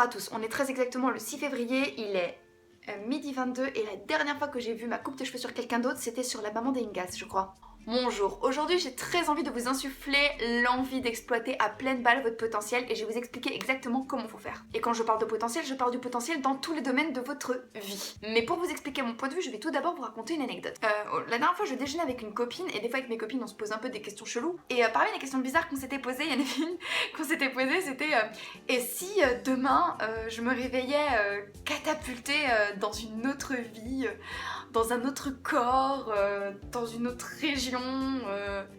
à tous, on est très exactement le 6 février, il est midi 22 et la dernière fois que j'ai vu ma coupe de cheveux sur quelqu'un d'autre, c'était sur la maman d'Ingas, je crois. Bonjour, aujourd'hui j'ai très envie de vous insuffler l'envie d'exploiter à pleine balle votre potentiel et je vais vous expliquer exactement comment faut faire. Et quand je parle de potentiel, je parle du potentiel dans tous les domaines de votre vie. Mais pour vous expliquer mon point de vue, je vais tout d'abord vous raconter une anecdote. La dernière fois je déjeunais avec une copine et des fois avec mes copines on se pose un peu des questions cheloues. Et parmi les questions bizarres qu'on s'était posées, il y en avait une qu'on s'était posée, c'était et si demain je me réveillais catapultée dans une autre vie, dans un autre corps, dans une autre région,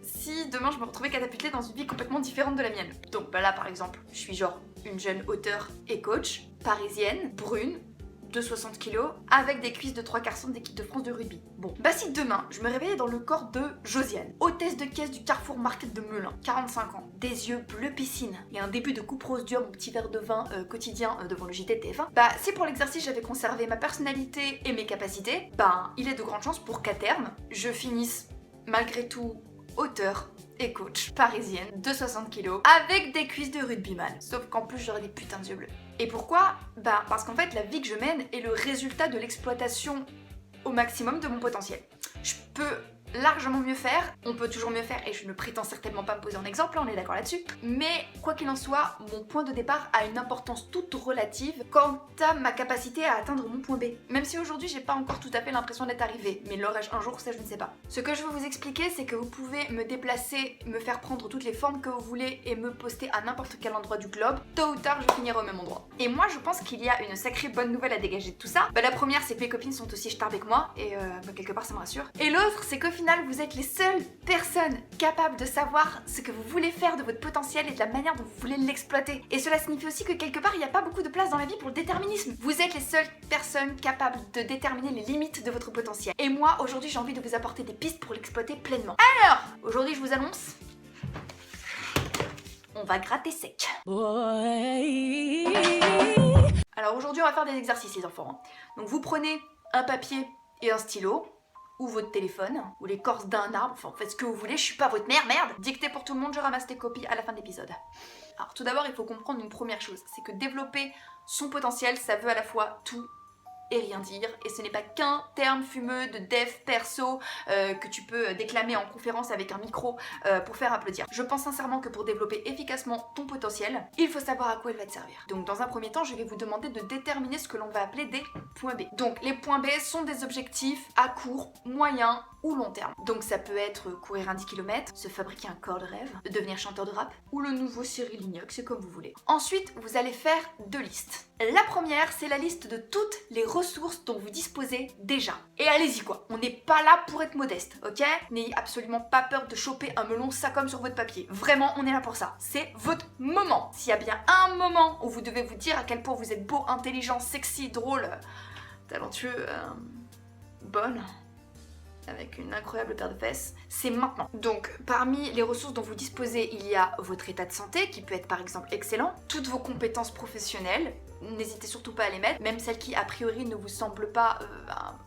si demain je me retrouvais catapultée dans une vie complètement différente de la mienne. Donc bah là par exemple, je suis genre une jeune auteure et coach, parisienne, brune, de 60 kg, avec des cuisses de 3/4 d'équipe de France de rugby. Bon, bah si demain je me réveillais dans le corps de Josiane, hôtesse de caisse du Carrefour Market de Melun, 45 ans, des yeux bleu piscine et un début de coupe rose dure, mon petit verre de vin quotidien devant le JT de TF1, bah si pour l'exercice j'avais conservé ma personnalité et mes capacités, bah il est de grandes chances pour qu'à terme, je finisse malgré tout auteure et coach parisienne de 60 kg avec des cuisses de rugbyman. Sauf qu'en plus j'aurais des putains de yeux bleus. Et pourquoi ? Bah parce qu'en fait la vie que je mène est le résultat de l'exploitation au maximum de mon potentiel. Je peux largement mieux faire, on peut toujours mieux faire et je ne prétends certainement pas me poser en exemple, on est d'accord là-dessus. Mais quoi qu'il en soit, mon point de départ a une importance toute relative quant à ma capacité à atteindre mon point B. Même si aujourd'hui j'ai pas encore tout à fait l'impression d'être arrivée, mais l'aurai-je un jour, ça je ne sais pas. Ce que je veux vous expliquer, c'est que vous pouvez me déplacer, me faire prendre toutes les formes que vous voulez et me poster à n'importe quel endroit du globe. Tôt ou tard, je finirai au même endroit. Et moi, je pense qu'il y a une sacrée bonne nouvelle à dégager de tout ça. Bah la première, c'est que mes copines sont aussi starbées que moi et quelque part ça me rassure. Et l'autre, c'est qu'au final, vous êtes les seules personnes capables de savoir ce que vous voulez faire de votre potentiel et de la manière dont vous voulez l'exploiter. Et cela signifie aussi que quelque part, il n'y a pas beaucoup de place dans la vie pour le déterminisme. Vous êtes les seules personnes capables de déterminer les limites de votre potentiel. Et moi, aujourd'hui, j'ai envie de vous apporter des pistes pour l'exploiter pleinement. Alors, aujourd'hui, je vous annonce, on va gratter sec. Alors aujourd'hui, on va faire des exercices, les enfants. Donc vous prenez un papier et un stylo, ou votre téléphone, ou l'écorce d'un arbre, enfin faites ce que vous voulez, je suis pas votre mère, merde. Dictez pour tout le monde, je ramasse tes copies à la fin de l'épisode. Alors tout d'abord, il faut comprendre une première chose, c'est que développer son potentiel, ça veut à la fois tout et rien dire, et ce n'est pas qu'un terme fumeux de dev perso que tu peux déclamer en conférence avec un micro pour faire applaudir. Je pense sincèrement que pour développer efficacement ton potentiel, il faut savoir à quoi il va te servir. Donc dans un premier temps, je vais vous demander de déterminer ce que l'on va appeler des points B. Donc les points B sont des objectifs à court, moyen ou long terme. Donc ça peut être courir un 10 km, se fabriquer un corps de rêve, devenir chanteur de rap, ou le nouveau Cyril Lignac, c'est comme vous voulez. Ensuite, vous allez faire deux listes. La première, c'est la liste de toutes les ressources dont vous disposez déjà. Et allez-y quoi, on n'est pas là pour être modeste, ok ? N'ayez absolument pas peur de choper un melon comme sur votre papier. Vraiment, on est là pour ça. C'est votre moment. S'il y a bien un moment où vous devez vous dire à quel point vous êtes beau, intelligent, sexy, drôle, talentueux, bonne, avec une incroyable paire de fesses, c'est maintenant. Donc, parmi les ressources dont vous disposez, il y a votre état de santé, qui peut être par exemple excellent, toutes vos compétences professionnelles, n'hésitez surtout pas à les mettre, même celles qui a priori ne vous semblent pas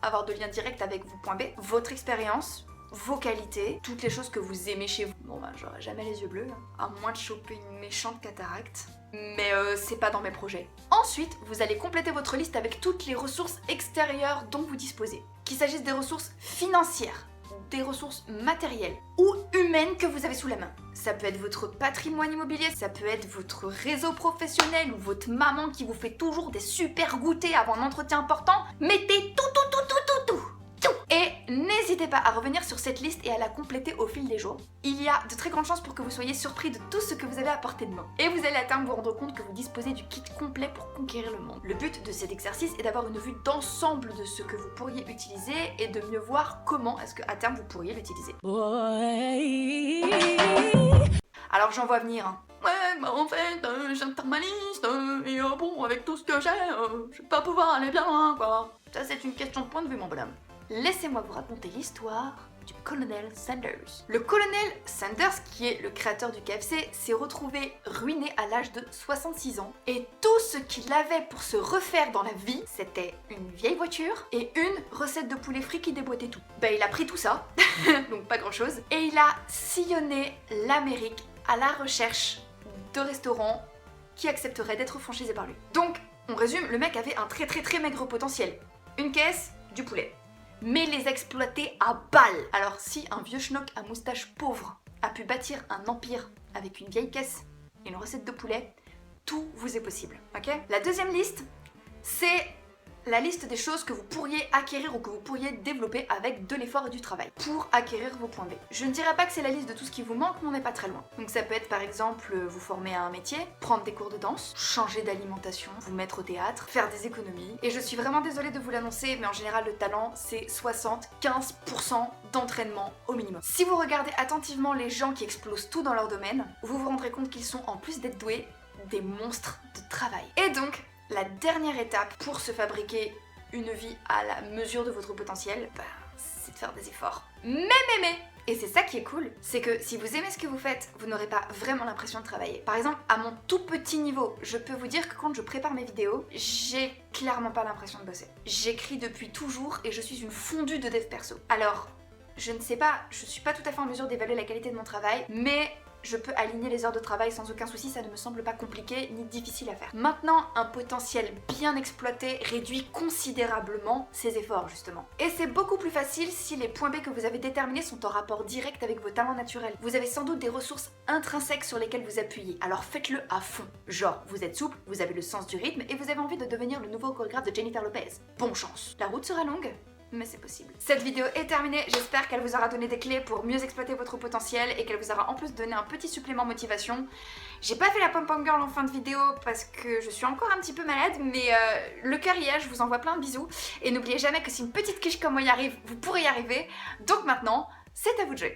avoir de lien direct avec vos points B, votre expérience, vos qualités, toutes les choses que vous aimez chez vous. Bon bah j'aurais jamais les yeux bleus, à moins de choper une méchante cataracte. Mais c'est pas dans mes projets. Ensuite, vous allez compléter votre liste avec toutes les ressources extérieures dont vous disposez. Qu'il s'agisse des ressources financières, des ressources matérielles ou humaines que vous avez sous la main. Ça peut être votre patrimoine immobilier, ça peut être votre réseau professionnel ou votre maman qui vous fait toujours des super goûters avant un entretien important. Mettez tout. Et n'hésitez pas à revenir sur cette liste et à la compléter au fil des jours. Il y a de très grandes chances pour que vous soyez surpris de tout ce que vous avez à portée de main. Et vous allez à terme vous rendre compte que vous disposez du kit complet pour conquérir le monde. Le but de cet exercice est d'avoir une vue d'ensemble de ce que vous pourriez utiliser et de mieux voir comment est-ce qu'à terme vous pourriez l'utiliser. Alors j'en vois venir, hein. Ouais, bah en fait, j'entends ma liste, et bon, avec tout ce que j'ai, je vais pas pouvoir aller bien loin, quoi. Ça, c'est une question de point de vue, mon bonhomme. Laissez-moi vous raconter l'histoire du colonel Sanders. Le colonel Sanders, qui est le créateur du KFC, s'est retrouvé ruiné à l'âge de 66 ans. Et tout ce qu'il avait pour se refaire dans la vie, c'était une vieille voiture et une recette de poulet frit qui déboîtait tout. Ben, il a pris tout ça, donc pas grand-chose, et il a sillonné l'Amérique à la recherche de restaurants qui accepteraient d'être franchisés par lui. Donc, On résume, le mec avait un très maigre potentiel. Une caisse, du poulet. Mais les exploiter à balles. Alors si un vieux schnock à moustache pauvre a pu bâtir un empire avec une vieille caisse et une recette de poulet, tout vous est possible, ok? La deuxième liste, c'est la liste des choses que vous pourriez acquérir ou que vous pourriez développer avec de l'effort et du travail pour acquérir vos points B. Je ne dirais pas que c'est la liste de tout ce qui vous manque, mais on n'est pas très loin. Donc ça peut être par exemple vous former à un métier, prendre des cours de danse, changer d'alimentation, vous mettre au théâtre, faire des économies. Et je suis vraiment désolée de vous l'annoncer, mais en général le talent c'est 75% d'entraînement au minimum. Si vous regardez attentivement les gens qui explosent tout dans leur domaine, vous vous rendrez compte qu'ils sont en plus d'être doués, des monstres de travail. Et donc, la dernière étape pour se fabriquer une vie à la mesure de votre potentiel, c'est de faire des efforts. Mais et c'est ça qui est cool, c'est que si vous aimez ce que vous faites, vous n'aurez pas vraiment l'impression de travailler. Par exemple, à mon tout petit niveau, je peux vous dire que quand je prépare mes vidéos, j'ai clairement pas l'impression de bosser. J'écris depuis toujours et je suis une fondue de dev perso. Alors, je ne sais pas, je suis pas tout à fait en mesure d'évaluer la qualité de mon travail, mais je peux aligner les heures de travail sans aucun souci, ça ne me semble pas compliqué ni difficile à faire. Maintenant, un potentiel bien exploité réduit considérablement ses efforts justement. Et c'est beaucoup plus facile si les points B que vous avez déterminés sont en rapport direct avec vos talents naturels. Vous avez sans doute des ressources intrinsèques sur lesquelles vous appuyez, alors faites-le à fond. Genre, vous êtes souple, vous avez le sens du rythme et vous avez envie de devenir le nouveau chorégraphe de Jennifer Lopez. Bonne chance. La route sera longue, mais c'est possible. Cette vidéo est terminée, j'espère qu'elle vous aura donné des clés pour mieux exploiter votre potentiel et qu'elle vous aura en plus donné un petit supplément motivation. J'ai pas fait la pom-pom girl en fin de vidéo parce que je suis encore un petit peu malade, mais le cœur y est, je vous envoie plein de bisous. Et n'oubliez jamais que si une petite quiche comme moi y arrive, vous pourrez y arriver. Donc maintenant, c'est à vous de jouer.